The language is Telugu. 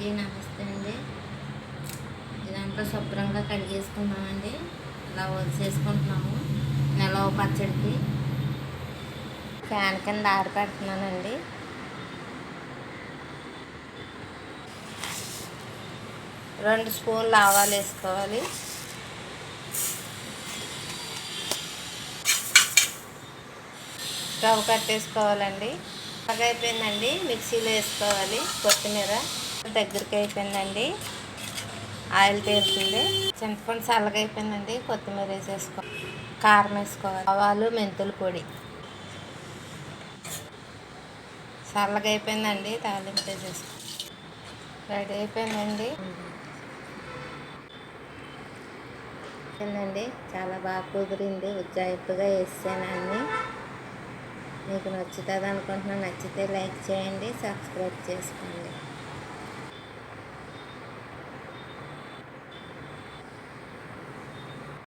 నమస్తే అండి. ఇదంతా శుభ్రంగా కడిగేసుకున్నామండి. ఇలా వదిలేసుకుంటున్నాము నిలవ పచ్చడికి. ఫ్యాన్ కింద ఆరబెడుతున్నానండి. రెండు స్పూన్లు ఆవాలు వేసుకోవాలి. స్టవ్ కట్టేసుకోవాలండి. బాగా అయిపోయిందండి. మిక్సీలో వేసుకోవాలి. కొత్తిమీర దగ్గరికి అయిపోయిందండి. ఆయిల్ తేలుతుంది. చింతపండు చల్లగా అయిపోయిందండి. కొత్తిమీర వేసేసుకో, కారం వేసుకోవాలి. ఆవాలు మెంతుల పొడి చల్లగా అయిపోయిందండి. తాలింపు వేసేసుకో. రెడీ అయిపోయిందండి. చాలా బాగా కుదిరింది. ఉజ్జాయింపుగా వేసాను అన్నీ. మీకు నచ్చుతుంది అనుకుంటున్నాను. నచ్చితే లైక్ చేయండి, సబ్స్క్రైబ్ చేసుకోండి.